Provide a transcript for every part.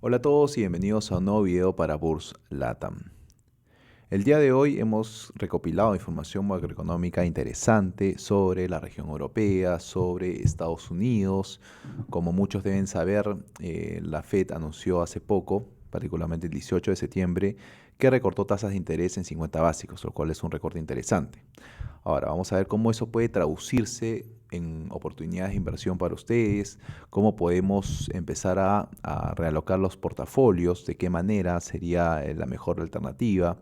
Hola a todos y bienvenidos a un nuevo video para Burs Latam. El día de hoy hemos recopilado información macroeconómica interesante sobre la región europea, sobre Estados Unidos. Como muchos deben saber, la Fed anunció hace poco, particularmente el 18 de septiembre, que recortó tasas de interés en 50 básicos, lo cual es un recorte interesante. Ahora, vamos a ver cómo eso puede traducirse en oportunidades de inversión para ustedes, cómo podemos empezar a realocar los portafolios, de qué manera sería la mejor alternativa.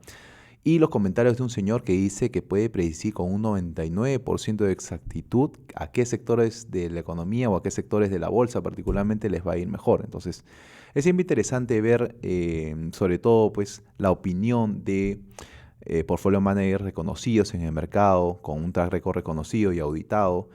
Y los comentarios de un señor que dice que puede predecir con un 99% de exactitud a qué sectores de la economía o a qué sectores de la bolsa particularmente les va a ir mejor. Entonces, es siempre interesante ver sobre todo pues la opinión de portfolio managers reconocidos en el mercado, con un track record reconocido y auditado.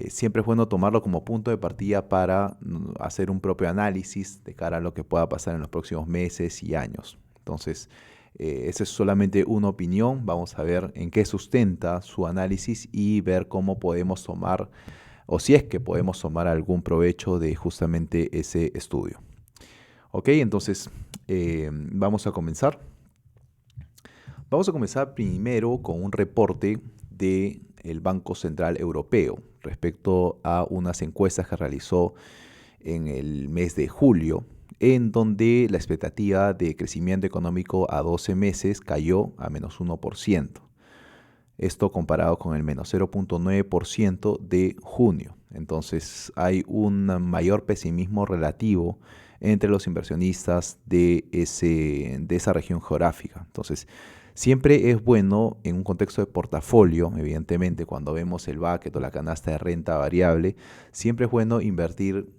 Siempre es bueno tomarlo como punto de partida para hacer un propio análisis de cara a lo que pueda pasar en los próximos meses y años. Entonces, esa es solamente una opinión. Vamos a ver en qué sustenta su análisis y ver cómo podemos tomar, o si es que podemos tomar algún provecho de justamente ese estudio. Ok, entonces vamos a comenzar. Vamos a comenzar primero con un reporte del Banco Central Europeo respecto a unas encuestas que realizó en el mes de julio, en donde la expectativa de crecimiento económico a 12 meses cayó a menos 1%. Esto comparado con el menos 0,9% de junio. Entonces hay un mayor pesimismo relativo entre los inversionistas de esa región geográfica. Entonces, siempre es bueno en un contexto de portafolio, evidentemente, cuando vemos el bucket o la canasta de renta variable, siempre es bueno invertir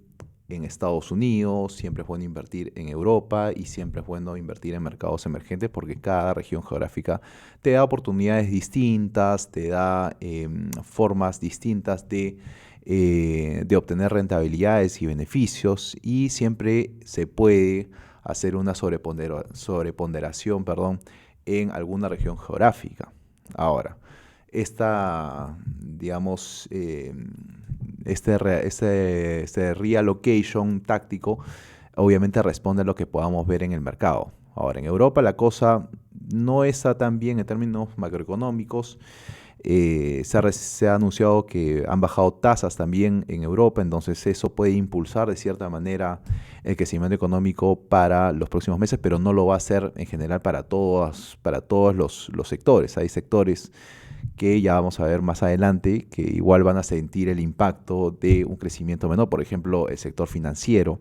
en Estados Unidos, siempre es bueno invertir en Europa y siempre es bueno invertir en mercados emergentes porque cada región geográfica te da oportunidades distintas, te da formas distintas de obtener rentabilidades y beneficios, y siempre se puede hacer una sobreponderación, en alguna región geográfica. Ahora, digamos, este reallocation táctico obviamente responde a lo que podamos ver en el mercado. Ahora, en Europa la cosa no está tan bien en términos macroeconómicos. Se ha anunciado que han bajado tasas también en Europa, entonces eso puede impulsar de cierta manera el crecimiento económico para los próximos meses, pero no lo va a hacer en general para todos los sectores. Hay sectores que ya vamos a ver más adelante que igual van a sentir el impacto de un crecimiento menor. Por ejemplo, el sector financiero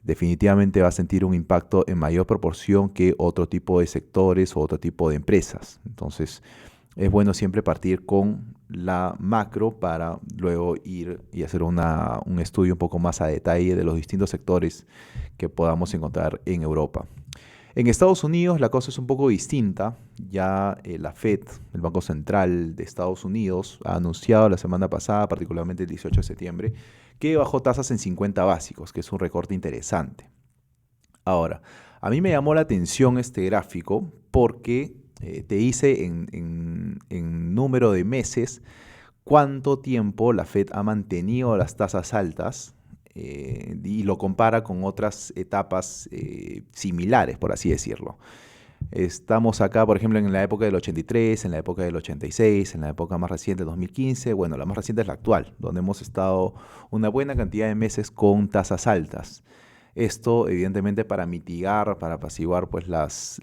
definitivamente va a sentir un impacto en mayor proporción que otro tipo de sectores o otro tipo de empresas. Entonces, es bueno siempre partir con la macro para luego ir y hacer un estudio un poco más a detalle de los distintos sectores que podamos encontrar en Europa. En Estados Unidos la cosa es un poco distinta. Ya la Fed, el Banco Central de Estados Unidos, ha anunciado la semana pasada, particularmente el 18 de septiembre, que bajó tasas en 50 básicos, que es un recorte interesante. Ahora, a mí me llamó la atención este gráfico porque te dice en número de meses cuánto tiempo la Fed ha mantenido las tasas altas, y lo compara con otras etapas similares, por así decirlo. Estamos acá, por ejemplo, en la época del 83, en la época del 86, en la época más reciente, 2015. Bueno, la más reciente es la actual, donde hemos estado una buena cantidad de meses con tasas altas. Esto, evidentemente, para mitigar, para apaciguar pues, las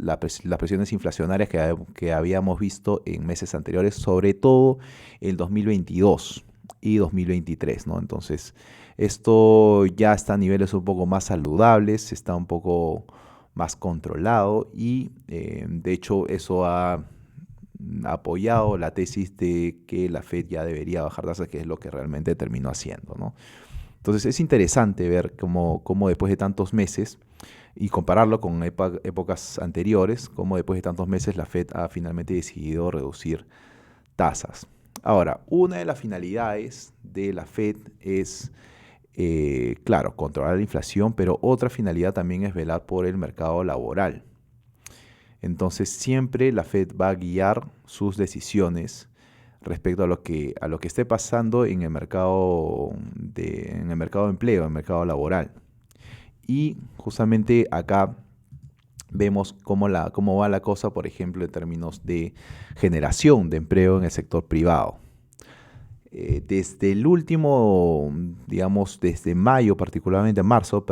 presiones inflacionarias que habíamos visto en meses anteriores, sobre todo el 2022 y 2023, ¿no? Entonces, esto ya está a niveles un poco más saludables, está un poco más controlado y de hecho eso ha apoyado la tesis de que la Fed ya debería bajar tasas, que es lo que realmente terminó haciendo, ¿no? Entonces es interesante ver cómo después de tantos meses y compararlo con épocas anteriores, cómo después de tantos meses la Fed ha finalmente decidido reducir tasas. Ahora, una de las finalidades de la Fed es, claro, controlar la inflación, pero otra finalidad también es velar por el mercado laboral. Entonces, siempre la Fed va a guiar sus decisiones respecto a lo que esté pasando en el mercado de empleo, en el mercado laboral. Y justamente acá vemos cómo va la cosa, por ejemplo, en términos de generación de empleo en el sector privado. Desde el último, digamos, desde mayo, particularmente marzo,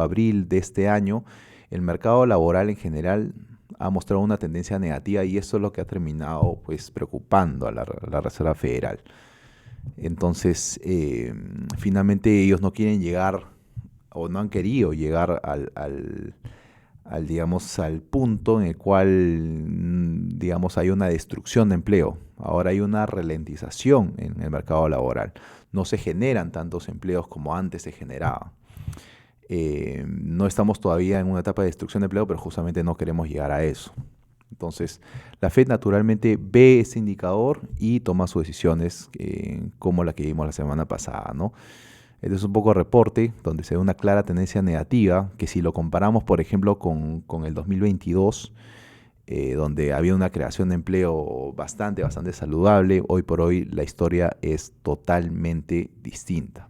abril de este año, el mercado laboral en general ha mostrado una tendencia negativa y eso es lo que ha terminado pues preocupando a la Reserva Federal. Entonces, finalmente ellos no quieren llegar o no han querido llegar digamos, al punto en el cual, digamos, hay una destrucción de empleo. Ahora hay una ralentización en el mercado laboral. No se generan tantos empleos como antes se generaba. No estamos todavía en una etapa de destrucción de empleo, pero justamente no queremos llegar a eso. Entonces, la Fed naturalmente ve ese indicador y toma sus decisiones como la que vimos la semana pasada, ¿no? Este es un poco reporte donde se ve una clara tendencia negativa, que si lo comparamos, por ejemplo, con el 2022, donde había una creación de empleo bastante saludable, hoy por hoy la historia es totalmente distinta.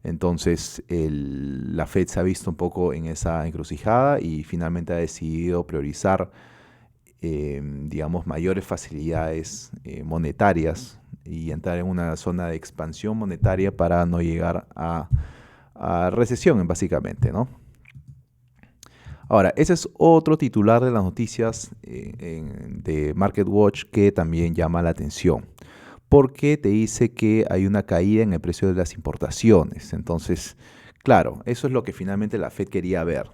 Entonces, la Fed se ha visto un poco en esa encrucijada y finalmente ha decidido priorizar, digamos, mayores facilidades monetarias y entrar en una zona de expansión monetaria para no llegar a recesión, básicamente, ¿no? Ahora, ese es otro titular de las noticias de MarketWatch que también llama la atención, porque te dice que hay una caída en el precio de las importaciones. Entonces, claro, eso es lo que finalmente la Fed quería ver,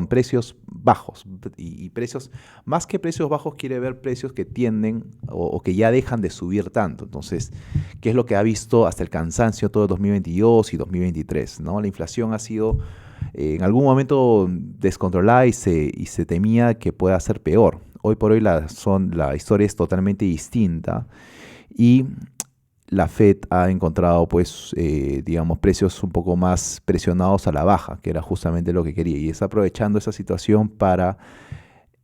precios bajos y precios, más que precios bajos, quiere ver precios que tienden o que ya dejan de subir tanto. Entonces, ¿qué es lo que ha visto hasta el cansancio todo 2022 y 2023? ¿No? La inflación ha sido en algún momento descontrolada y se temía que pueda ser peor. Hoy por hoy la historia es totalmente distinta y la Fed ha encontrado, pues, digamos, precios un poco más presionados a la baja, que era justamente lo que quería. Y está aprovechando esa situación para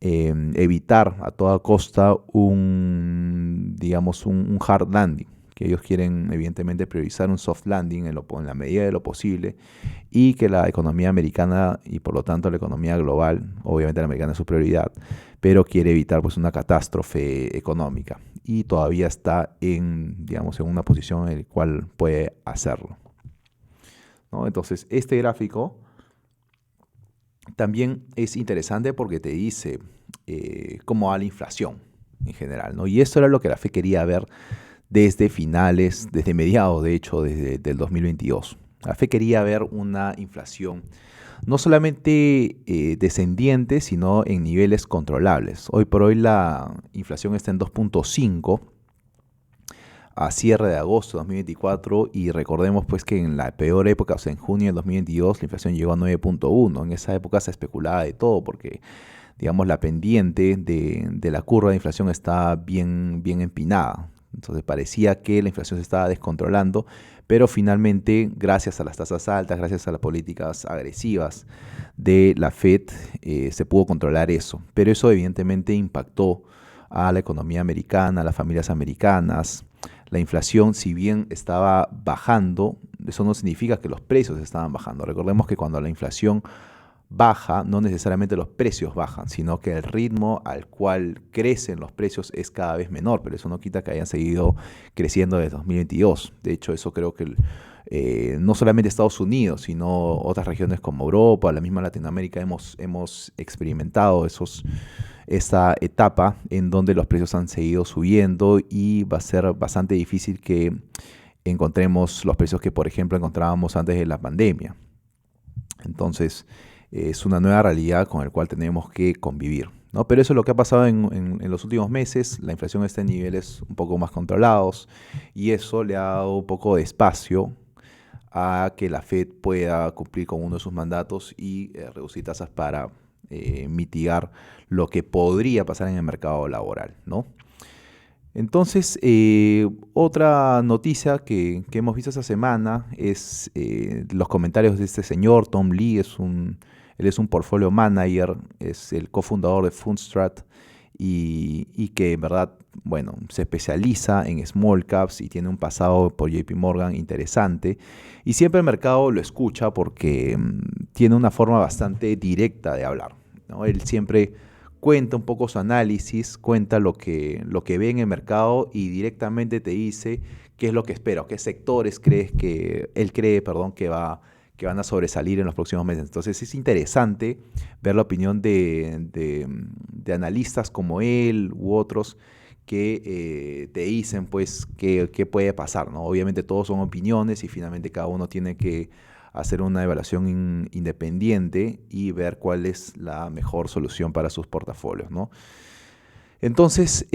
evitar a toda costa digamos, un hard landing, que ellos quieren, evidentemente, priorizar un soft landing en la medida de lo posible y que la economía americana y, por lo tanto, la economía global, obviamente la americana es su prioridad, pero quiere evitar, pues, una catástrofe económica. Y todavía está digamos, en una posición en la cual puede hacerlo, ¿no? Entonces, este gráfico también es interesante porque te dice cómo va la inflación en general, ¿no? Y esto era lo que la Fed quería ver desde mediados, de hecho, desde el 2022. La Fed quería ver una inflación no solamente descendiente, sino en niveles controlables. Hoy por hoy la inflación está en 2.5 a cierre de agosto de 2024 y recordemos pues que en la peor época, o sea en junio de 2022, la inflación llegó a 9.1. En esa época se especulaba de todo porque, digamos, la pendiente de la curva de inflación está bien empinada. Entonces parecía que la inflación se estaba descontrolando, pero finalmente, gracias a las tasas altas, gracias a las políticas agresivas de la Fed, se pudo controlar eso. Pero eso evidentemente impactó a la economía americana, a las familias americanas. La inflación, si bien estaba bajando, eso no significa que los precios estaban bajando. Recordemos que cuando la inflación baja, no necesariamente los precios bajan, sino que el ritmo al cual crecen los precios es cada vez menor, pero eso no quita que hayan seguido creciendo desde 2022. De hecho, eso creo que no solamente Estados Unidos, sino otras regiones como Europa, la misma Latinoamérica, hemos experimentado esa etapa en donde los precios han seguido subiendo y va a ser bastante difícil que encontremos los precios que, por ejemplo, encontrábamos antes de la pandemia. Entonces, es una nueva realidad con la cual tenemos que convivir, ¿no? Pero eso es lo que ha pasado en los últimos meses. La inflación está en niveles un poco más controlados y eso le ha dado un poco de espacio a que la Fed pueda cumplir con uno de sus mandatos y reducir tasas para mitigar lo que podría pasar en el mercado laboral, ¿no? Entonces, otra noticia que hemos visto esta semana es los comentarios de este señor, Tom Lee. Él es un portfolio manager, es el cofundador de Fundstrat y que en verdad, bueno, se especializa en small caps y tiene un pasado por JP Morgan interesante. Y siempre el mercado lo escucha porque tiene una forma bastante directa de hablar, ¿no? Él siempre cuenta un poco su análisis, cuenta lo que ve en el mercado y directamente te dice qué es lo que espera, o qué sectores él cree, perdón, que van a sobresalir en los próximos meses. Entonces es interesante ver la opinión de analistas como él u otros que te dicen pues qué puede pasar, ¿no? Obviamente todos son opiniones y finalmente cada uno tiene que hacer una evaluación independiente y ver cuál es la mejor solución para sus portafolios, ¿no? Entonces,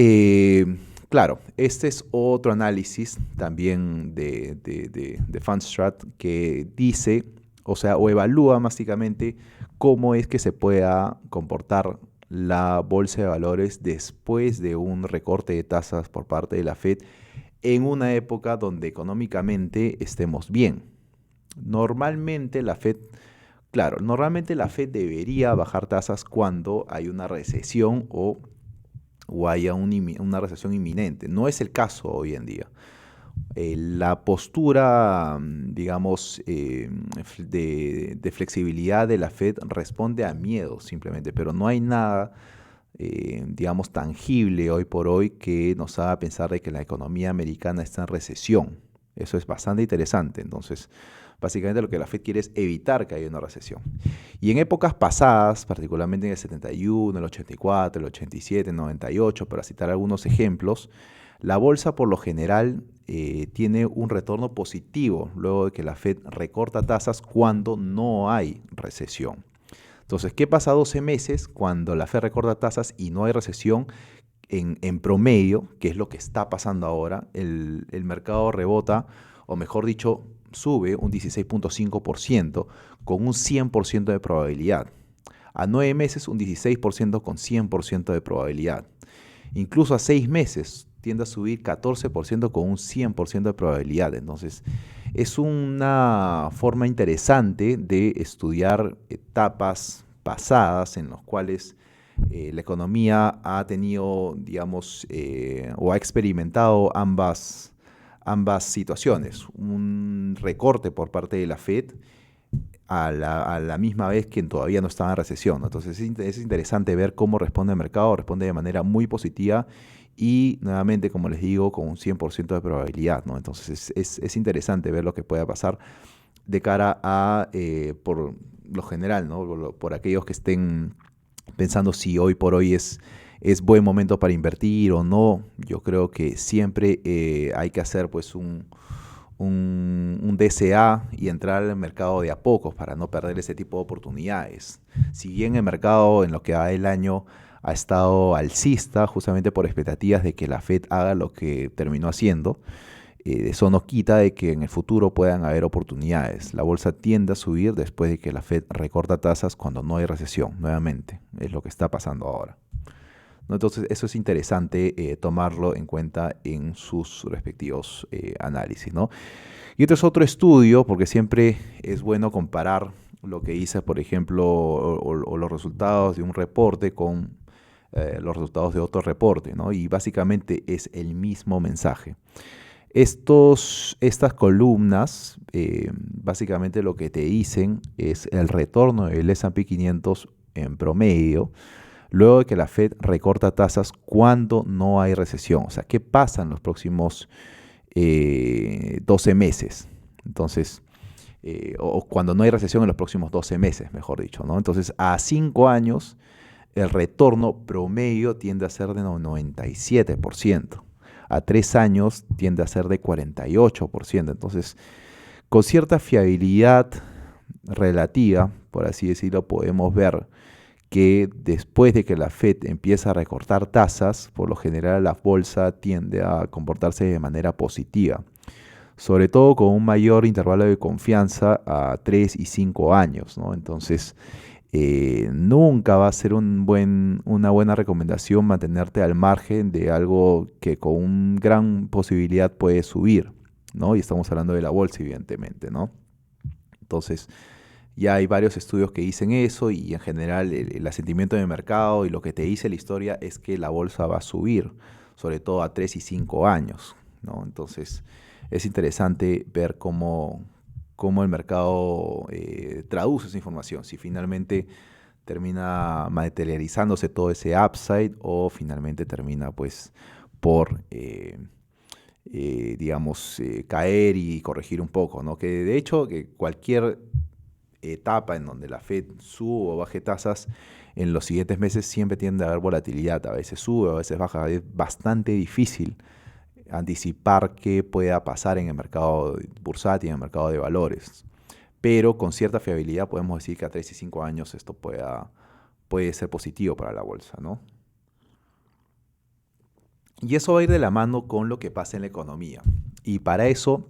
claro, este es otro análisis también de Fundstrat que dice, o sea, o evalúa básicamente cómo es que se pueda comportar la bolsa de valores después de un recorte de tasas por parte de la Fed en una época donde económicamente estemos bien. Normalmente la Fed debería bajar tasas cuando hay una recesión o haya una recesión inminente. No es el caso hoy en día. La postura, digamos, de flexibilidad de la Fed responde a miedo simplemente, pero no hay nada, digamos, tangible hoy por hoy que nos haga pensar de que la economía americana está en recesión. Eso es bastante interesante. Entonces, básicamente lo que la Fed quiere es evitar que haya una recesión. Y en épocas pasadas, particularmente en el 71, el 84, el 87, el 98, para citar algunos ejemplos, la bolsa por lo general tiene un retorno positivo luego de que la Fed recorta tasas cuando no hay recesión. Entonces, ¿qué pasa 12 meses cuando la Fed recorta tasas y no hay recesión? En promedio, que es lo que está pasando ahora, el mercado rebota, o mejor dicho, sube un 16.5% con un 100% de probabilidad. A 9 meses un 16% con 100% de probabilidad. Incluso a 6 meses tiende a subir 14% con un 100% de probabilidad. Entonces, es una forma interesante de estudiar etapas pasadas en las cuales la economía ha tenido, digamos, o ha experimentado ambas situaciones. Un recorte por parte de la Fed a la misma vez que todavía no estaba en recesión, ¿no? Entonces es interesante ver cómo responde el mercado, responde de manera muy positiva y nuevamente, como les digo, con un 100% de probabilidad, ¿no? Entonces es interesante ver lo que pueda pasar de cara a, por lo general, ¿no? Por aquellos que estén pensando si hoy por hoy es buen momento para invertir o no. Yo creo que siempre hay que hacer pues un DCA y entrar al mercado de a pocos para no perder ese tipo de oportunidades. Si bien el mercado en lo que va del año ha estado alcista justamente por expectativas de que la Fed haga lo que terminó haciendo, eso no quita de que en el futuro puedan haber oportunidades. La bolsa tiende a subir después de que la Fed recorta tasas cuando no hay recesión, nuevamente, es lo que está pasando ahora, ¿no? Entonces eso es interesante tomarlo en cuenta en sus respectivos análisis, ¿no? Y este es otro estudio, porque siempre es bueno comparar lo que dice, por ejemplo, o los resultados de un reporte con los resultados de otro reporte, ¿no? Y básicamente es el mismo mensaje. Estas columnas básicamente lo que te dicen es el retorno del S&P 500 en promedio luego de que la Fed recorta tasas cuando no hay recesión. O sea, ¿qué pasa en los próximos 12 meses? Entonces, o cuando no hay recesión en los próximos 12 meses, mejor dicho, ¿no? Entonces, a 5 años, el retorno promedio tiende a ser de 97%. A 3 años tiende a ser de 48%. Entonces, con cierta fiabilidad relativa, por así decirlo, podemos ver que después de que la Fed empieza a recortar tasas, por lo general la bolsa tiende a comportarse de manera positiva, sobre todo con un mayor intervalo de confianza a 3 y 5 años, ¿no? Entonces, nunca va a ser una buena recomendación mantenerte al margen de algo que con una gran posibilidad puede subir, ¿no? Y estamos hablando de la bolsa, evidentemente, ¿no? Entonces, Ya hay varios estudios que dicen eso y en general el asentimiento de mercado y lo que te dice la historia es que la bolsa va a subir, sobre todo a 3 y 5 años, ¿no? Entonces es interesante ver cómo el mercado traduce esa información, si finalmente termina materializándose todo ese upside o finalmente termina pues por, digamos, caer y corregir un poco, ¿no? Que de hecho que cualquier etapa en donde la Fed sube o baje tasas, en los siguientes meses siempre tiende a haber volatilidad, a veces sube, a veces baja, es bastante difícil anticipar qué pueda pasar en el mercado bursátil, en el mercado de valores. Pero con cierta fiabilidad podemos decir que a 3 y 5 años esto puede ser positivo para la bolsa, ¿no? Y eso va a ir de la mano con lo que pasa en la economía. Y para eso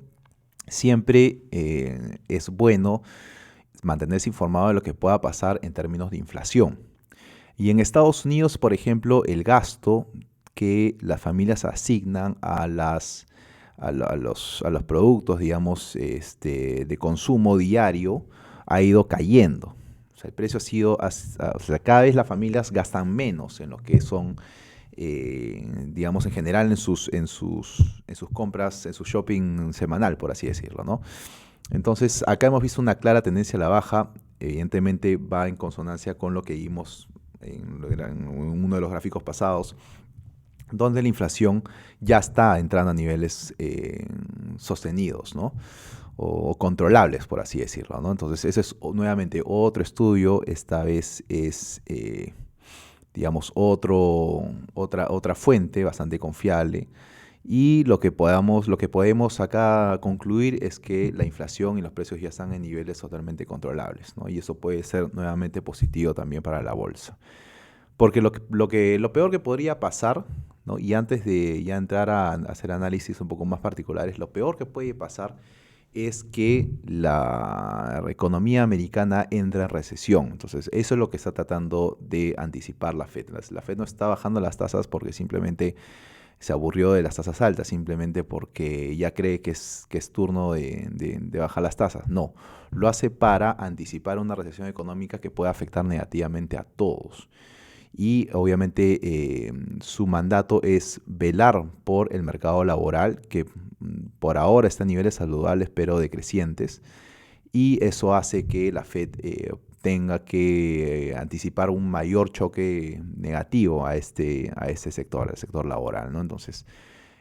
siempre es bueno mantenerse informado de lo que pueda pasar en términos de inflación. Y en Estados Unidos, por ejemplo, el gasto que las familias asignan a los productos, digamos, de consumo diario ha ido cayendo. O sea, el precio ha sido, o sea, cada vez las familias gastan menos en lo que son, digamos, en general en sus compras, en su shopping semanal, por así decirlo, ¿no? Entonces, acá hemos visto una clara tendencia a la baja, evidentemente va en consonancia con lo que vimos en uno de los gráficos pasados, donde la inflación ya está entrando a niveles sostenidos, ¿no? O controlables, por así decirlo, ¿no? Entonces, ese es nuevamente otro estudio, esta vez es, digamos, otra fuente bastante confiable. Y lo que podemos acá concluir es que la inflación y los precios ya están en niveles totalmente controlables, ¿no? Y eso puede ser nuevamente positivo también para la bolsa. Porque lo peor que podría pasar, ¿no? Y antes de ya entrar a hacer análisis un poco más particulares, lo peor que puede pasar es que la economía americana entra en recesión. Entonces, eso es lo que está tratando de anticipar la Fed. La Fed no está bajando las tasas porque simplemente se aburrió de las tasas altas, simplemente porque ya cree que es turno de bajar las tasas. No, lo hace para anticipar una recesión económica que pueda afectar negativamente a todos. Y obviamente su mandato es velar por el mercado laboral, que por ahora está a niveles saludables pero decrecientes, y eso hace que la Fed tenga que anticipar un mayor choque negativo a este sector, al sector laboral, ¿no? Entonces,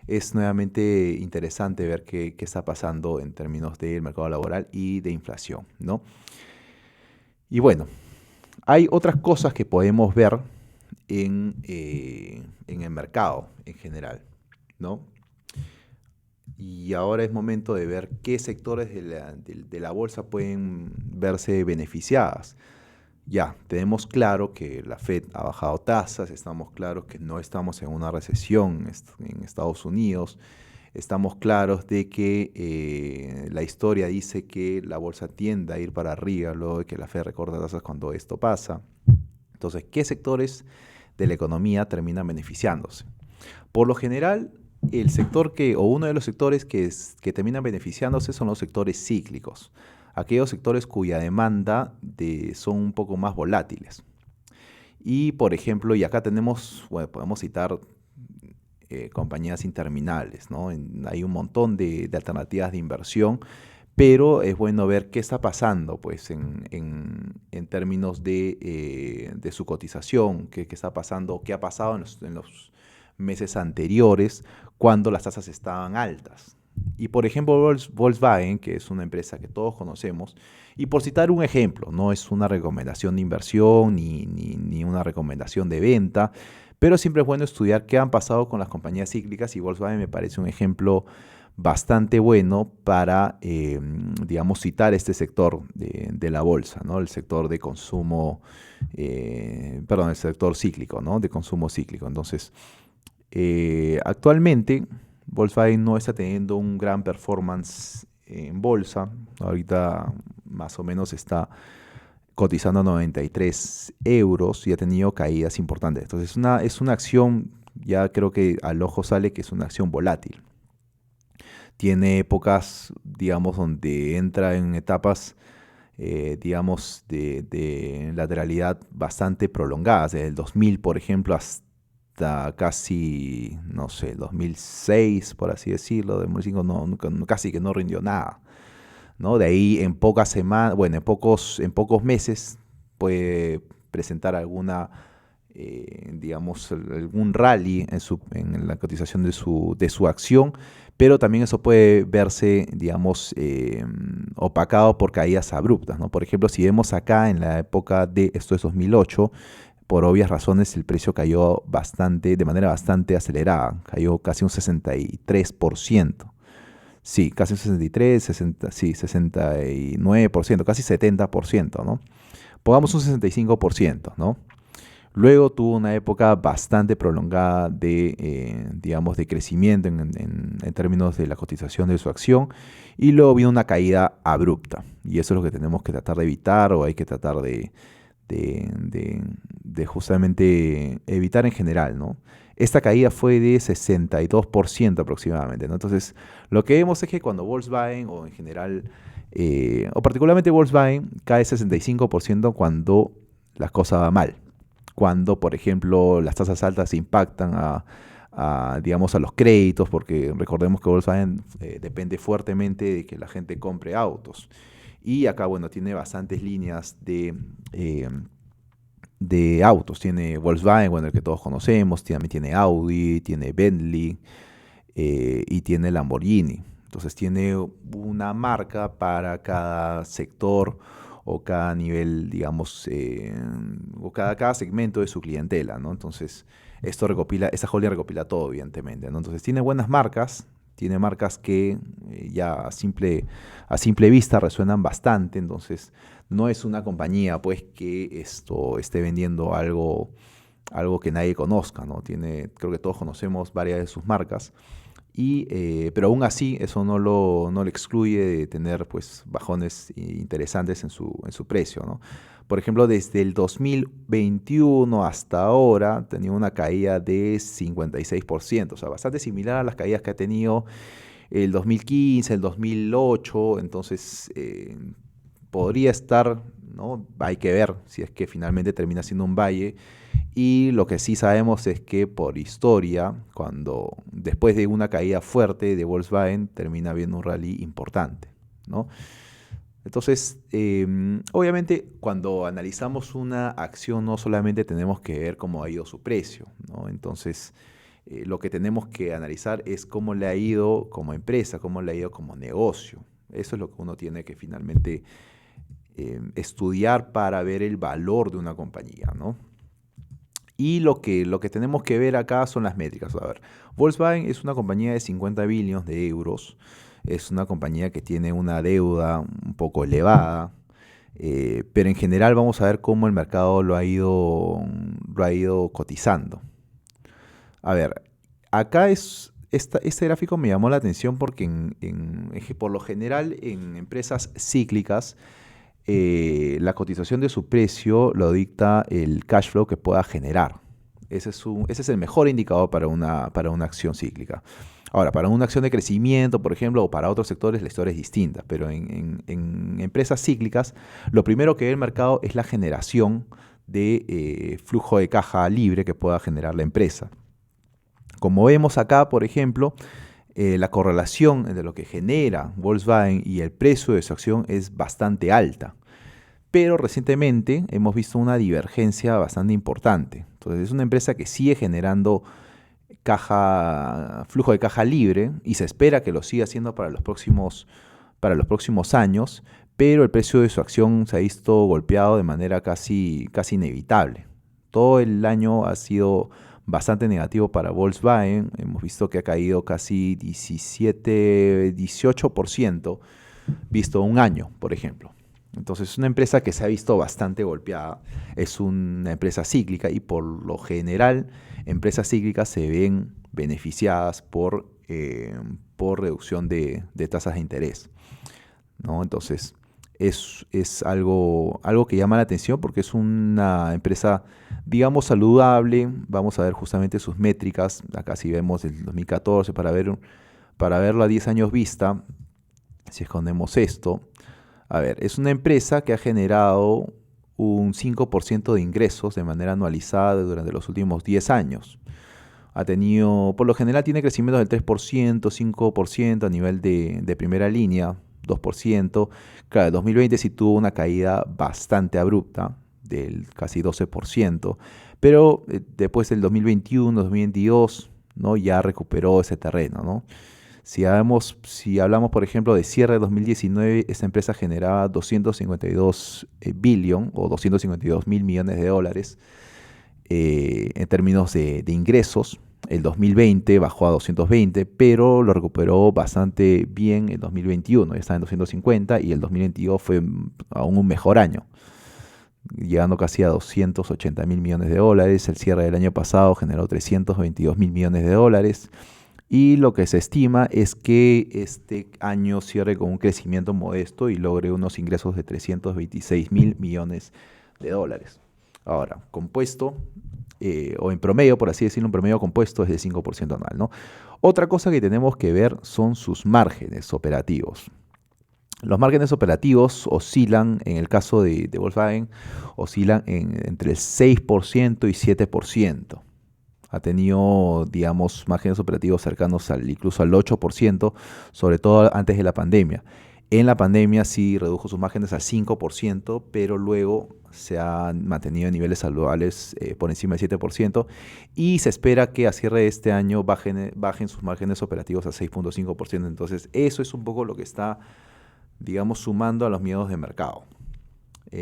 es nuevamente interesante ver qué está pasando en términos del mercado laboral y de inflación, ¿no? Y bueno, hay otras cosas que podemos ver en el mercado en general, ¿no? Y ahora es momento de ver qué sectores de la bolsa pueden verse beneficiadas. Ya, tenemos claro que la Fed ha bajado tasas, estamos claros que no estamos en una recesión en Estados Unidos, estamos claros de que la historia dice que la bolsa tiende a ir para arriba luego de que la Fed recorta tasas cuando esto pasa. Entonces, ¿qué sectores de la economía terminan beneficiándose? Por lo general, el sector o uno de los sectores que terminan beneficiándose son los sectores cíclicos, aquellos sectores cuya demanda son un poco más volátiles. Y por ejemplo, y acá bueno, podemos citar compañías interminables, ¿no? Hay un montón de alternativas de inversión, pero es bueno ver qué está pasando pues, en términos de su cotización, qué está pasando, qué ha pasado en los meses anteriores cuando las tasas estaban altas. Y por ejemplo, Volkswagen, que es una empresa que todos conocemos, y por citar un ejemplo, no es una recomendación de inversión ni una recomendación de venta, pero siempre es bueno estudiar qué han pasado con las compañías cíclicas y Volkswagen me parece un ejemplo bastante bueno para, digamos, citar este sector de la bolsa, ¿no? El sector de consumo, perdón, el sector cíclico, ¿no? De consumo cíclico. Entonces, actualmente Volkswagen no está teniendo un gran performance en bolsa. Ahorita más o menos está cotizando a 93 euros y ha tenido caídas importantes. Entonces es una acción, ya creo que al ojo sale que es una acción volátil. Tiene épocas, digamos, donde entra en etapas digamos, de lateralidad bastante prolongadas, desde el 2000, por ejemplo, hasta casi, no sé, el 2006, por así decirlo, de 2005 casi que no rindió nada, ¿no? De ahí en pocas semanas, bueno, en pocos meses puede presentar alguna, digamos, algún rally en la cotización de su acción, pero también eso puede verse, digamos, opacado por caídas abruptas, ¿no? Por ejemplo, si vemos acá en la época de, esto es 2008, por obvias razones el precio cayó bastante, de manera bastante acelerada, cayó casi un 63%. Sí, casi un 63, 60, sí, 69%, casi 70%, ¿no? Pongamos un 65%, ¿no? Luego tuvo una época bastante prolongada de, digamos, de crecimiento en términos de la cotización de su acción y luego vino una caída abrupta. Y eso es lo que tenemos que tratar de evitar o hay que tratar de justamente evitar en general, ¿no? Esta caída fue de 62% aproximadamente, ¿no? Entonces, lo que vemos es que cuando Volkswagen o en general, o particularmente Volkswagen, cae 65% cuando las cosas van mal. Cuando, por ejemplo, las tasas altas impactan digamos, a los créditos, porque recordemos que Volkswagen depende fuertemente de que la gente compre autos. Y acá, bueno, tiene bastantes líneas de autos. Tiene Volkswagen, bueno, el que todos conocemos, también tiene Audi, tiene Bentley y tiene Lamborghini. Entonces tiene una marca para cada sector o cada nivel, digamos, o cada segmento de su clientela, ¿no? Entonces, esa holding recopila todo, evidentemente, ¿no? Entonces tiene buenas marcas, tiene marcas que ya a simple vista resuenan bastante, entonces no es una compañía pues que esto esté vendiendo algo que nadie conozca, ¿no? Creo que todos conocemos varias de sus marcas, pero aún así eso no lo excluye de tener pues bajones interesantes en su precio, ¿no? Por ejemplo, desde el 2021 hasta ahora ha tenido una caída de 56%, o sea, bastante similar a las caídas que ha tenido el 2015, el 2008, entonces podría estar, ¿no? Hay que ver si es que finalmente termina siendo un valle. Y lo que sí sabemos es que por historia, cuando después de una caída fuerte de Volkswagen, termina habiendo un rally importante, ¿no? Entonces, obviamente, cuando analizamos una acción, no solamente tenemos que ver cómo ha ido su precio, ¿no? Entonces, lo que tenemos que analizar es cómo le ha ido como empresa, cómo le ha ido como negocio. Eso es lo que uno tiene que finalmente estudiar para ver el valor de una compañía, ¿no? Y lo que tenemos que ver acá son las métricas. A ver, Volkswagen es una compañía de 50 billones de euros. Es una compañía que tiene una deuda un poco elevada. Pero en general vamos a ver cómo el mercado lo ha ido cotizando. A ver, acá este gráfico me llamó la atención porque por lo general en empresas cíclicas la cotización de su precio lo dicta el cash flow que pueda generar. Ese es el mejor indicador para una acción cíclica. Ahora, para una acción de crecimiento, por ejemplo, o para otros sectores, la historia es distinta. Pero en empresas cíclicas, lo primero que ve el mercado es la generación de flujo de caja libre que pueda generar la empresa. Como vemos acá, por ejemplo, la correlación entre lo que genera Volkswagen y el precio de su acción es bastante alta. Pero recientemente hemos visto una divergencia bastante importante. Entonces es una empresa que sigue generando flujo de caja libre y se espera que lo siga haciendo para los próximos años, pero el precio de su acción se ha visto golpeado de manera casi inevitable. Todo el año ha sido bastante negativo para Volkswagen. Hemos visto que ha caído casi 18% visto un año, por ejemplo. Entonces es una empresa que se ha visto bastante golpeada, es una empresa cíclica y por lo general empresas cíclicas se ven beneficiadas por reducción de tasas de interés, ¿no? Entonces es algo que llama la atención porque es una empresa, digamos, saludable. Vamos a ver justamente sus métricas. Acá si vemos el 2014 para verlo a 10 años vista, si escondemos esto, A ver, es una empresa que ha generado un 5% de ingresos de manera anualizada durante los últimos 10 años. Por lo general tiene crecimientos del 3%, 5% a nivel de primera línea, 2%. Claro, el 2020 sí tuvo una caída bastante abrupta, del casi 12%, pero después del 2021, 2022, ¿no? Ya recuperó ese terreno, ¿no? Si hablamos, por ejemplo, de cierre de 2019, esta empresa generaba 252 billion o 252 mil millones de dólares en términos de ingresos. El 2020 bajó a 220, pero lo recuperó bastante bien el 2021, ya está en 250 y el 2022 fue aún un mejor año, llegando casi a 280 mil millones de dólares. El cierre del año pasado generó 322 mil millones de dólares y lo que se estima es que este año cierre con un crecimiento modesto y logre unos ingresos de 326 mil millones de dólares. Ahora, compuesto, o en promedio, por así decirlo, un promedio compuesto es de 5% anual, ¿no? Otra cosa que tenemos que ver son sus márgenes operativos. Los márgenes operativos oscilan, en el caso de Volkswagen, oscilan entre el 6% y 7%. Ha tenido, digamos, márgenes operativos cercanos incluso al 8%, sobre todo antes de la pandemia. En la pandemia sí redujo sus márgenes al 5%, pero luego se han mantenido en niveles saludables por encima del 7% y se espera que a cierre de este año bajen sus márgenes operativos a 6.5%. Entonces eso es un poco lo que está, digamos, sumando a los miedos de mercado. Pero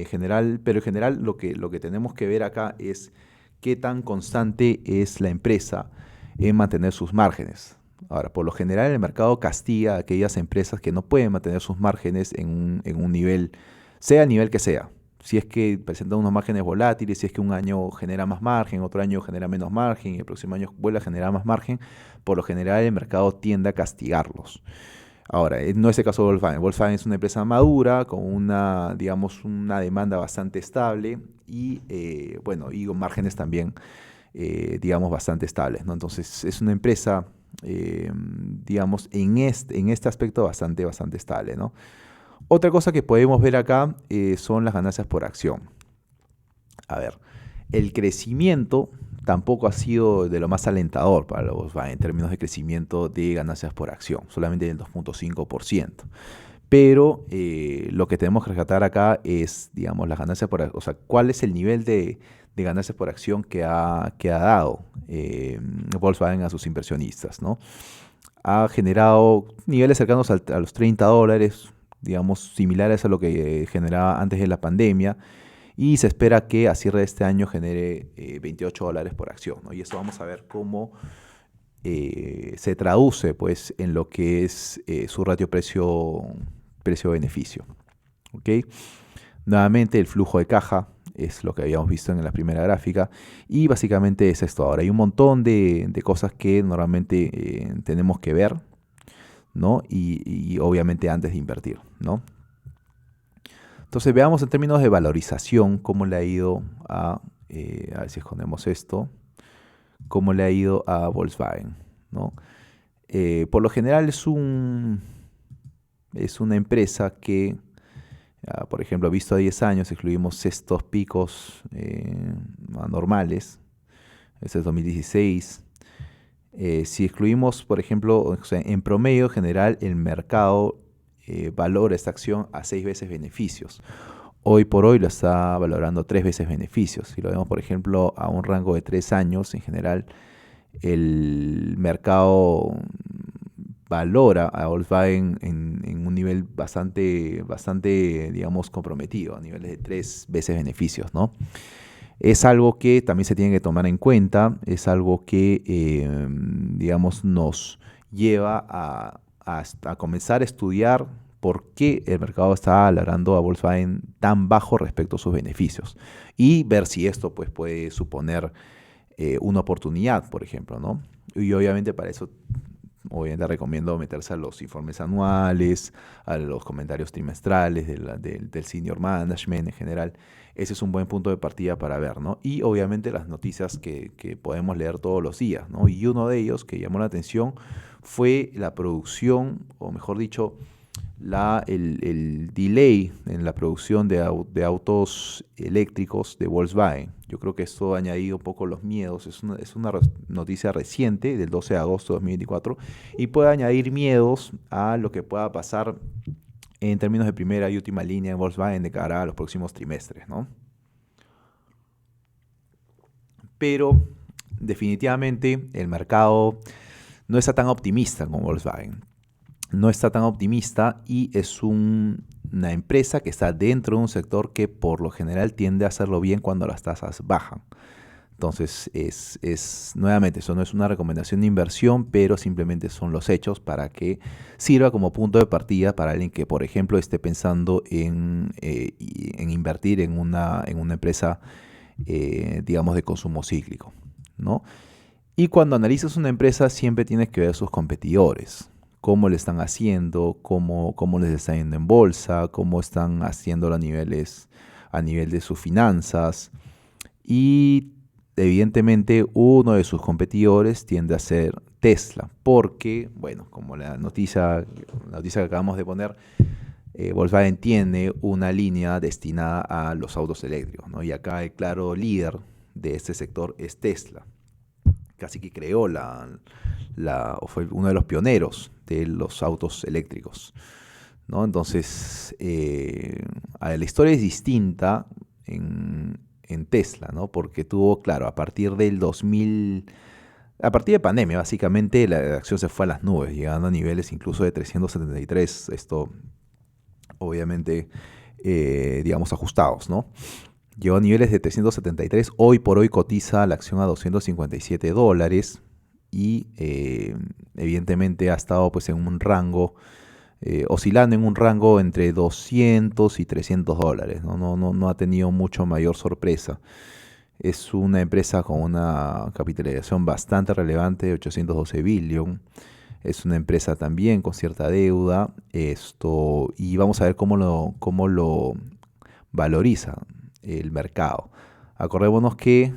en general lo que tenemos que ver acá es qué tan constante es la empresa en mantener sus márgenes. Ahora, por lo general el mercado castiga a aquellas empresas que no pueden mantener sus márgenes en un nivel, sea el nivel que sea. Si es que presentan unos márgenes volátiles, si es que un año genera más margen, otro año genera menos margen y el próximo año vuelve a generar más margen, por lo general el mercado tiende a castigarlos. Ahora, no es el caso de Volkswagen. Volkswagen es una empresa madura, con una, digamos, una demanda bastante estable y, bueno, y con márgenes también, digamos, bastante estables, ¿no? Entonces, es una empresa, digamos, en este aspecto bastante estable, ¿no? Otra cosa que podemos ver acá son las ganancias por acción. A ver, el crecimiento tampoco ha sido de lo más alentador para los Volkswagen en términos de crecimiento de ganancias por acción, solamente del 2.5%. Pero lo que tenemos que rescatar acá es, digamos, las ganancias por acción, o sea, cuál es el nivel de ganancias por acción que ha dado Volkswagen a sus inversionistas, ¿no? Ha generado niveles cercanos a los $30, digamos, similares a lo que generaba antes de la pandemia, y se espera que a cierre de este año genere $28 por acción, ¿no? Y eso vamos a ver cómo se traduce, pues, en lo que es su ratio precio-beneficio. ¿Ok? Nuevamente el flujo de caja es lo que habíamos visto en la primera gráfica y básicamente es esto. Ahora hay un montón de cosas que normalmente tenemos que ver, ¿no? Y obviamente antes de invertir, ¿no? Entonces veamos en términos de valorización cómo le ha ido a ver si escondemos esto, cómo le ha ido a Volkswagen, ¿no? Por lo general es una empresa que, por ejemplo, visto a 10 años, excluimos estos picos anormales, este es 2016. Si excluimos, por ejemplo, o sea, en promedio general, el mercado valora esta acción a 6 veces beneficios. Hoy por hoy lo está valorando 3 veces beneficios. Si lo vemos, por ejemplo, a un rango de 3 años, en general, el mercado valora a Volkswagen en un nivel bastante, digamos, comprometido, a niveles de 3 veces beneficios, ¿no? Es algo que también se tiene que tomar en cuenta, es algo que, digamos, nos lleva a comenzar a estudiar por qué el mercado está valorando a Volkswagen tan bajo respecto a sus beneficios y ver si esto, pues, puede suponer una oportunidad, por ejemplo, ¿no? Y obviamente para eso, obviamente recomiendo meterse a los informes anuales, a los comentarios trimestrales del senior management en general. Ese es un buen punto de partida para ver, ¿no? Y obviamente las noticias que podemos leer todos los días, ¿no? Y uno de ellos que llamó la atención fue la producción, o mejor dicho, el delay en la producción de autos eléctricos de Volkswagen. Yo creo que esto ha añadido un poco los miedos. Es una noticia reciente del 12 de agosto de 2024 y puede añadir miedos a lo que pueda pasar en términos de primera y última línea en Volkswagen de cara a los próximos trimestres, ¿no? Pero definitivamente el mercado no está tan optimista con Volkswagen. No está tan optimista y es una empresa que está dentro de un sector que por lo general tiende a hacerlo bien cuando las tasas bajan. Entonces, nuevamente, eso no es una recomendación de inversión, pero simplemente son los hechos para que sirva como punto de partida para alguien que, por ejemplo, esté pensando en invertir en una empresa, digamos, de consumo cíclico, ¿no? Y cuando analizas una empresa, siempre tienes que ver sus competidores, cómo le están haciendo, cómo les está yendo en bolsa, cómo están haciendo a nivel de sus finanzas. Y evidentemente uno de sus competidores tiende a ser Tesla, porque, bueno, como la noticia que acabamos de poner, Volkswagen tiene una línea destinada a los autos eléctricos, ¿no? Y acá el claro líder de este sector es Tesla. Casi que creó o fue uno de los pioneros de los autos eléctricos, ¿no? Entonces, la historia es distinta en Tesla, ¿no? Porque tuvo, claro, a partir de pandemia, básicamente, la acción se fue a las nubes, llegando a niveles incluso de 373, esto obviamente, digamos, ajustados, ¿no? Llegó a niveles de 373, hoy por hoy cotiza la acción a $257 y evidentemente ha estado pues en un rango, oscilando en un rango entre 200 y $300, ¿no? No ha tenido mucho mayor sorpresa. Es una empresa con una capitalización bastante relevante de 812 billion. Es una empresa también con cierta deuda. Y vamos a ver cómo lo valoriza el mercado. Acordémonos que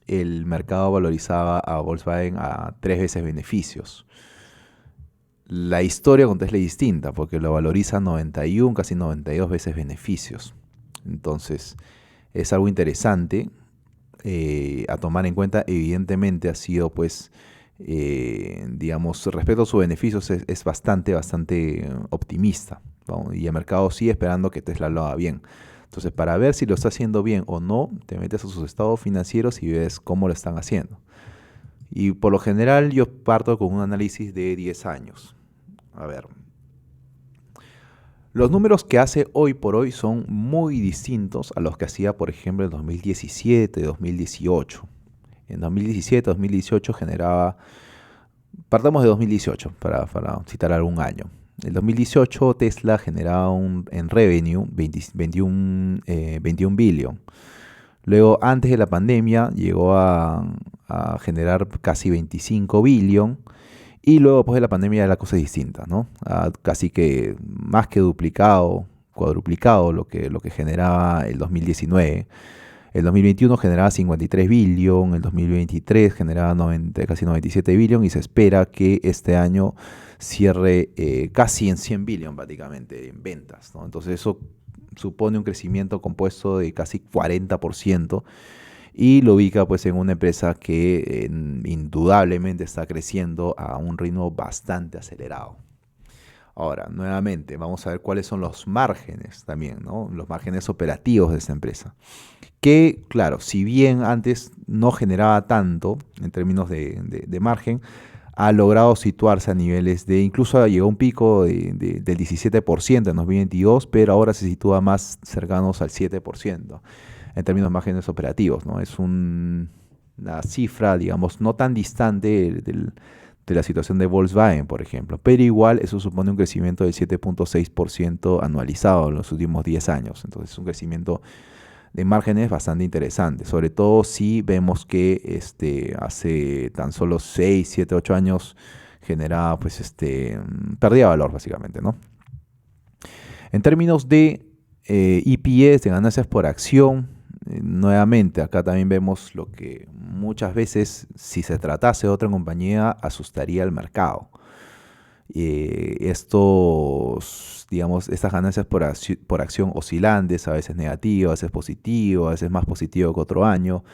el mercado valorizaba a Volkswagen a 3 veces beneficios. La historia con Tesla es distinta porque lo valoriza 91, casi 92 veces beneficios. Entonces, es algo interesante a tomar en cuenta. Evidentemente ha sido, pues, digamos, respecto a sus beneficios, es bastante optimista, ¿no? Y el mercado sigue esperando que Tesla lo haga bien. Entonces, para ver si lo está haciendo bien o no, te metes a sus estados financieros y ves cómo lo están haciendo. Y por lo general yo parto con un análisis de 10 años. A ver, los números que hace hoy por hoy son muy distintos a los que hacía, por ejemplo, en 2017, 2018. En 2017, 2018 generaba, partamos de 2018 para citar algún año. En 2018 Tesla generaba en revenue 21 billion. Luego, antes de la pandemia, llegó a generar casi 25 billion. Y luego, después de la pandemia, ya la cosa es distinta, ¿no? Casi que más que duplicado, cuadruplicado lo que generaba el 2019. El 2021 generaba 53 billion, el 2023 generaba casi 97 billion y se espera que este año cierre casi en 100 billion prácticamente en ventas, ¿no? Entonces eso supone un crecimiento compuesto de casi 40% y lo ubica pues en una empresa que indudablemente está creciendo a un ritmo bastante acelerado. Ahora, nuevamente, vamos a ver cuáles son los márgenes también, ¿no? Los márgenes operativos de esta empresa. Que, claro, si bien antes no generaba tanto en términos de margen, ha logrado situarse a niveles incluso llegó a un pico del 17% en 2022, pero ahora se sitúa más cercanos al 7% en términos de márgenes operativos, ¿no? Es una cifra, digamos, no tan distante de la situación de Volkswagen, por ejemplo, pero igual eso supone un crecimiento del 7.6% anualizado en los últimos 10 años. Entonces es un crecimiento de márgenes bastante interesante, sobre todo si vemos que hace tan solo 6, 7, 8 años generaba, pues, perdía valor básicamente, ¿no? En términos de EPS, de ganancias por acción, nuevamente acá también vemos lo que muchas veces, si se tratase de otra compañía, asustaría al mercado. Estas ganancias por acción oscilantes, a veces negativas, a veces positivo, a veces más positivo que otro año,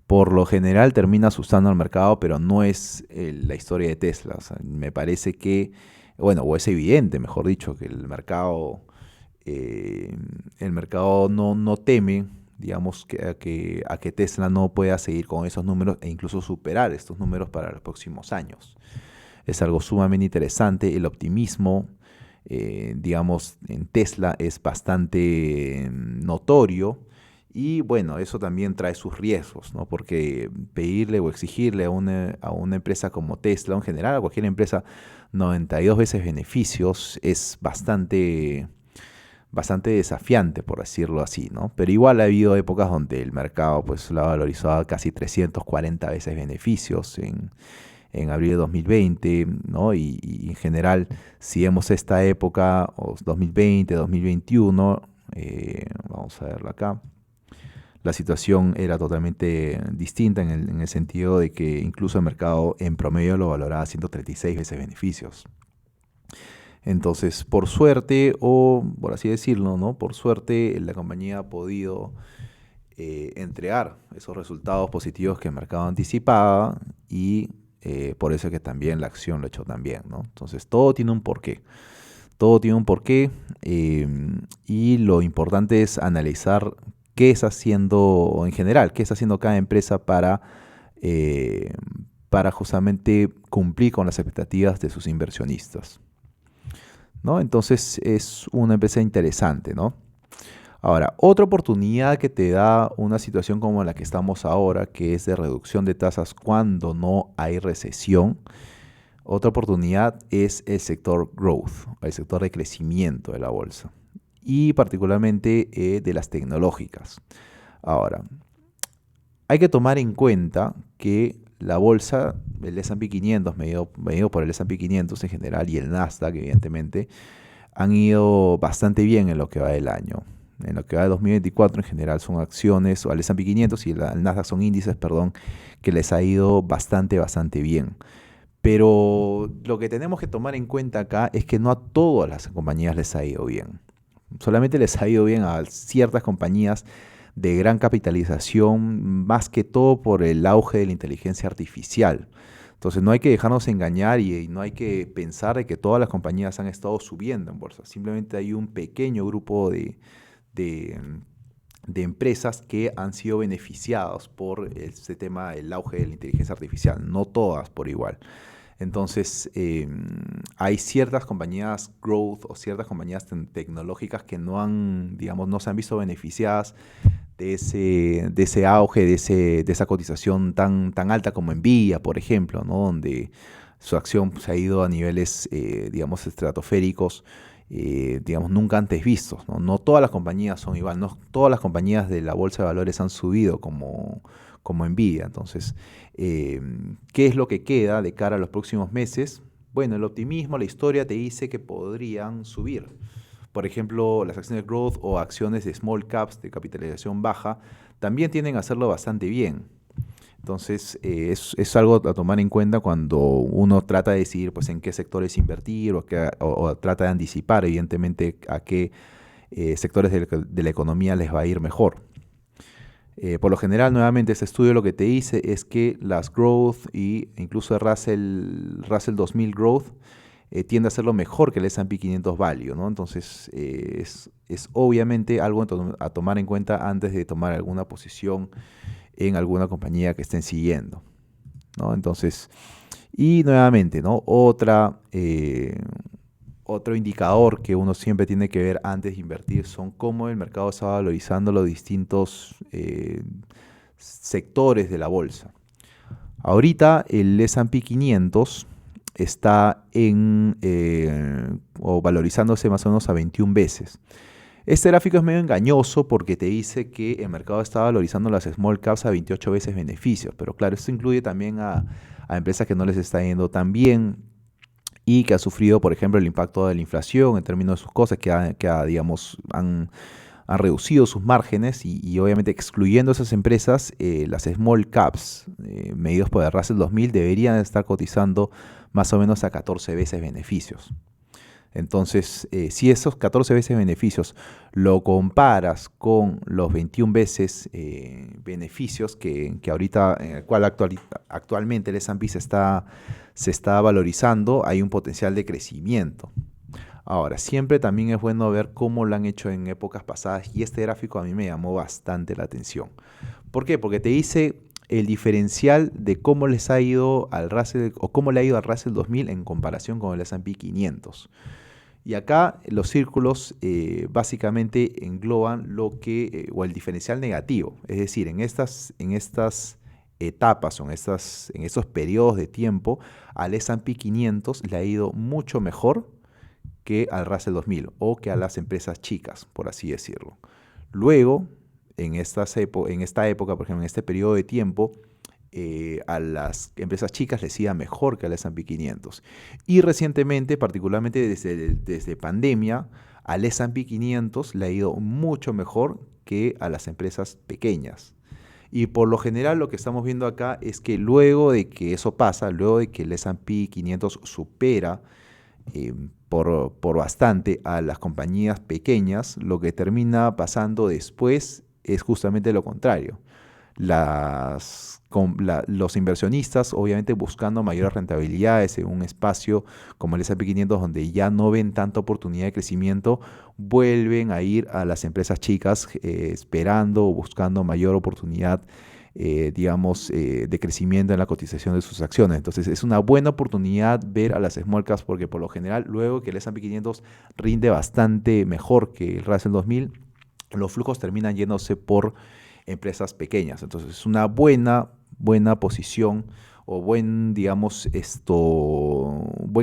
por lo general termina asustando al mercado, pero no es la historia de Tesla. O sea, me parece que, bueno, o es evidente, mejor dicho, que eh, el mercado no teme, digamos, a que Tesla no pueda seguir con esos números e incluso superar estos números para los próximos años. Es algo sumamente interesante. El optimismo, digamos, en Tesla es bastante notorio. Y bueno, eso también trae sus riesgos, ¿no? Porque pedirle o exigirle a una empresa como Tesla, o en general a cualquier empresa, 92 veces beneficios es bastante desafiante, por decirlo así, ¿no? Pero igual ha habido épocas donde el mercado pues lo ha valorizado a casi 340 veces beneficios en abril de 2020, ¿no? Y en general, si vemos esta época, 2020, 2021, vamos a verlo acá, la situación era totalmente distinta en el sentido de que incluso el mercado en promedio lo valoraba a 136 veces beneficios. Entonces, por suerte, o por así decirlo, ¿no? Por suerte, la compañía ha podido entregar esos resultados positivos que el mercado anticipaba y por eso es que también la acción lo ha hecho también, ¿no? Entonces, todo tiene un porqué. Todo tiene un porqué y lo importante es analizar qué está haciendo, o en general, qué está haciendo cada empresa eh, para justamente cumplir con las expectativas de sus inversionistas, ¿no? Entonces es una empresa interesante, ¿no? Ahora, otra oportunidad que te da una situación como la que estamos ahora, que es de reducción de tasas cuando no hay recesión, otra oportunidad es el sector growth, el sector de crecimiento de la bolsa y particularmente de las tecnológicas. Ahora, hay que tomar en cuenta que la bolsa, el S&P 500, medido por el S&P 500 en general y el Nasdaq, evidentemente, han ido bastante bien en lo que va del año. En lo que va de 2024 en general son acciones, o el S&P 500 y el Nasdaq son índices, perdón, que les ha ido bastante bien. Pero lo que tenemos que tomar en cuenta acá es que no a todas las compañías les ha ido bien. Solamente les ha ido bien a ciertas compañías de gran capitalización, más que todo por el auge de la inteligencia artificial. Entonces no hay que dejarnos engañar y no hay que pensar de que todas las compañías han estado subiendo en bolsa. Simplemente hay un pequeño grupo de, de empresas que han sido beneficiadas por este tema del auge de la inteligencia artificial. No todas por igual. Entonces, hay ciertas compañías growth o ciertas compañías tecnológicas que digamos, no se han visto beneficiadas de ese auge, de esa cotización tan alta como Nvidia, por ejemplo, ¿no? Donde su acción se ha ido a niveles, digamos, estratosféricos, digamos, nunca antes vistos, ¿no? No todas las compañías son igual, no todas las compañías de la bolsa de valores han subido como Nvidia. Entonces, ¿qué es lo que queda de cara a los próximos meses? Bueno, el optimismo, la historia te dice que podrían subir. Por ejemplo, las acciones growth o acciones de small caps de capitalización baja también tienden a hacerlo bastante bien. Entonces, es algo a tomar en cuenta cuando uno trata de decidir pues, en qué sectores invertir o trata de anticipar, evidentemente, a qué sectores de la economía les va a ir mejor. Por lo general, nuevamente, este estudio lo que te dice es que las growth e incluso el Russell 2000 Growth tiende a hacerlo mejor que el S&P 500 Value, ¿no? Entonces, es obviamente algo a tomar en cuenta antes de tomar alguna posición en alguna compañía que estén siguiendo, ¿no? Entonces, y nuevamente, ¿no? Otro indicador que uno siempre tiene que ver antes de invertir son cómo el mercado está valorizando los distintos sectores de la bolsa. Ahorita el S&P 500 está o valorizándose más o menos a 21 veces. Este gráfico es medio engañoso porque te dice que el mercado está valorizando las small caps a 28 veces beneficios, pero claro, esto incluye también a empresas que no les está yendo tan bien y que ha sufrido, por ejemplo, el impacto de la inflación en términos de sus cosas, digamos, han reducido sus márgenes y obviamente excluyendo esas empresas, las small caps, medidos por el Russell 2000, deberían estar cotizando más o menos a 14 veces beneficios. Entonces, si esos 14 veces beneficios lo comparas con los 21 veces beneficios que ahorita, en el cual actualmente el S&P se está valorizando, hay un potencial de crecimiento. Ahora, siempre también es bueno ver cómo lo han hecho en épocas pasadas y este gráfico a mí me llamó bastante la atención. ¿Por qué? Porque te dice el diferencial de cómo les ha ido al Russell o cómo le ha ido al Russell 2000 en comparación con el S&P 500. Y acá los círculos básicamente engloban lo que, o el diferencial negativo. Es decir, en estas etapas o en estos periodos de tiempo, al S&P 500 le ha ido mucho mejor que al Russell 2000 o que a las empresas chicas, por así decirlo. Luego, en esta época, por ejemplo, en este periodo de tiempo, a las empresas chicas les iba mejor que al S&P 500. Y recientemente, particularmente desde pandemia, al S&P 500 le ha ido mucho mejor que a las empresas pequeñas. Y por lo general lo que estamos viendo acá es que luego de que eso pasa, luego de que el S&P 500 supera por bastante a las compañías pequeñas, lo que termina pasando después es justamente lo contrario. Los inversionistas, obviamente buscando mayores rentabilidades en un espacio como el S&P 500, donde ya no ven tanta oportunidad de crecimiento, vuelven a ir a las empresas chicas esperando o buscando mayor oportunidad, de crecimiento en la cotización de sus acciones. Entonces es una buena oportunidad ver a las small caps porque por lo general, luego que el S&P 500 rinde bastante mejor que el Russell 2000, los flujos terminan yéndose por empresas pequeñas. Entonces es una buena posición o buen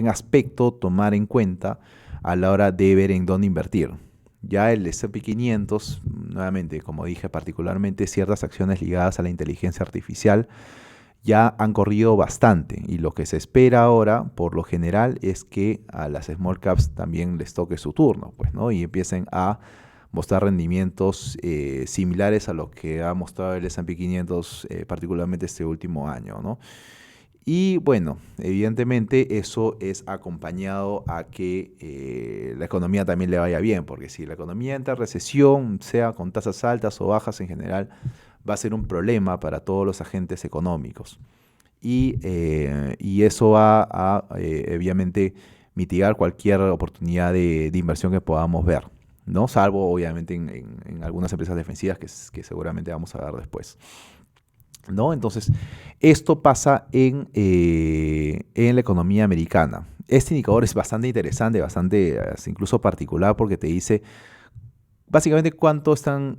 aspecto tomar en cuenta a la hora de ver en dónde invertir. Ya el S&P 500, nuevamente, como dije, particularmente ciertas acciones ligadas a la inteligencia artificial ya han corrido bastante y lo que se espera ahora, por lo general, es que a las small caps también les toque su turno, pues, ¿no? Y empiecen a mostrar rendimientos similares a lo que ha mostrado el S&P 500, particularmente este último año, ¿no? Y bueno, evidentemente eso es acompañado a que la economía también le vaya bien, porque si la economía entra en recesión, sea con tasas altas o bajas en general, va a ser un problema para todos los agentes económicos. Y eso va a, obviamente, mitigar cualquier oportunidad de inversión que podamos ver, ¿no? Salvo, obviamente, en algunas empresas defensivas que seguramente vamos a ver después, ¿no? Entonces, esto pasa en la economía americana. Este indicador es bastante interesante, bastante incluso particular, porque te dice básicamente cuánto están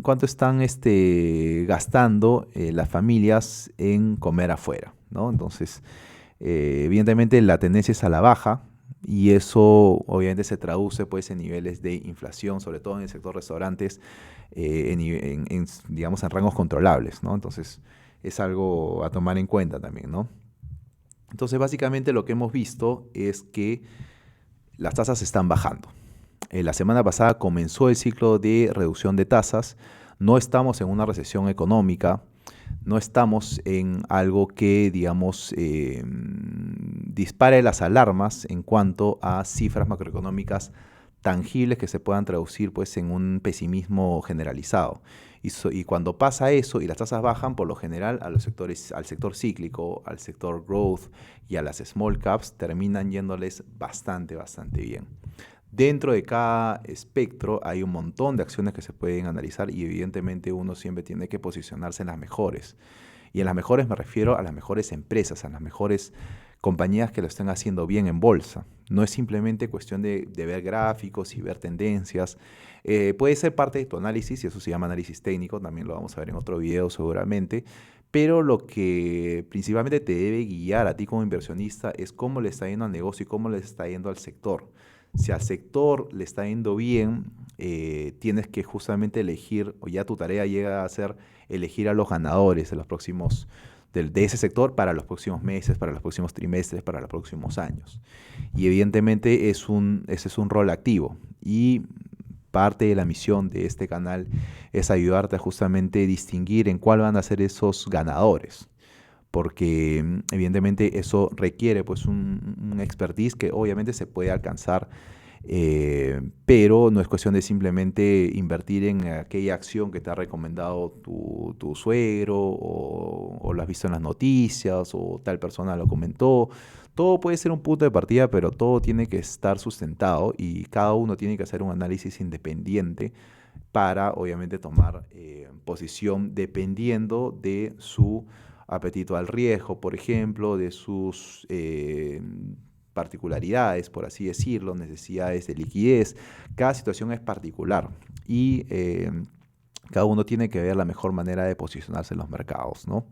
gastando las familias en comer afuera, ¿no? Entonces, evidentemente la tendencia es a la baja y eso obviamente se traduce pues en niveles de inflación, sobre todo en el sector restaurantes, digamos en rangos controlables, ¿no? Entonces, es algo a tomar en cuenta también, ¿no? Entonces, básicamente lo que hemos visto es que las tasas están bajando. La semana pasada comenzó el ciclo de reducción de tasas. No estamos en una recesión económica, no estamos en algo que, digamos, dispare las alarmas en cuanto a cifras macroeconómicas tangibles que se puedan traducir pues, en un pesimismo generalizado. Y cuando pasa eso y las tasas bajan, por lo general al sector cíclico, al sector growth y a las small caps terminan yéndoles bastante bien. Dentro de cada espectro hay un montón de acciones que se pueden analizar y evidentemente uno siempre tiene que posicionarse en las mejores. Y en las mejores me refiero a las mejores empresas, a las mejores compañías que lo estén haciendo bien en bolsa. No es simplemente cuestión de ver gráficos y ver tendencias. Puede ser parte de tu análisis, y eso se llama análisis técnico, también lo vamos a ver en otro video seguramente, pero lo que principalmente te debe guiar a ti como inversionista es cómo le está yendo al negocio y cómo le está yendo al sector. Si al sector le está yendo bien, tienes que justamente elegir, o ya tu tarea llega a ser elegir a los ganadores de ese sector para los próximos meses, para los próximos trimestres, para los próximos años. Y evidentemente ese es un rol activo. Y parte de la misión de este canal es ayudarte a justamente distinguir en cuál van a ser esos ganadores. Porque evidentemente eso requiere pues un expertise que obviamente se puede alcanzar, pero no es cuestión de simplemente invertir en aquella acción que te ha recomendado tu suegro o lo has visto en las noticias o tal persona lo comentó. Todo puede ser un punto de partida, pero todo tiene que estar sustentado y cada uno tiene que hacer un análisis independiente para obviamente tomar posición dependiendo de su apetito al riesgo, por ejemplo, de sus particularidades, por así decirlo, necesidades de liquidez. Cada situación es particular y cada uno tiene que ver la mejor manera de posicionarse en los mercados, ¿no?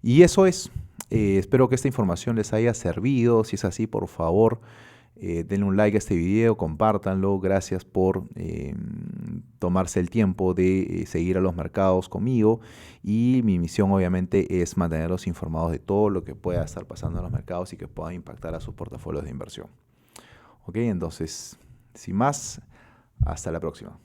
Y eso es. Espero que esta información les haya servido. Si es así, por favor, denle un like a este video, compártanlo. Gracias por tomarse el tiempo de seguir a los mercados conmigo. Y mi misión, obviamente, es mantenerlos informados de todo lo que pueda estar pasando en los mercados y que pueda impactar a sus portafolios de inversión. Ok, entonces, sin más, hasta la próxima.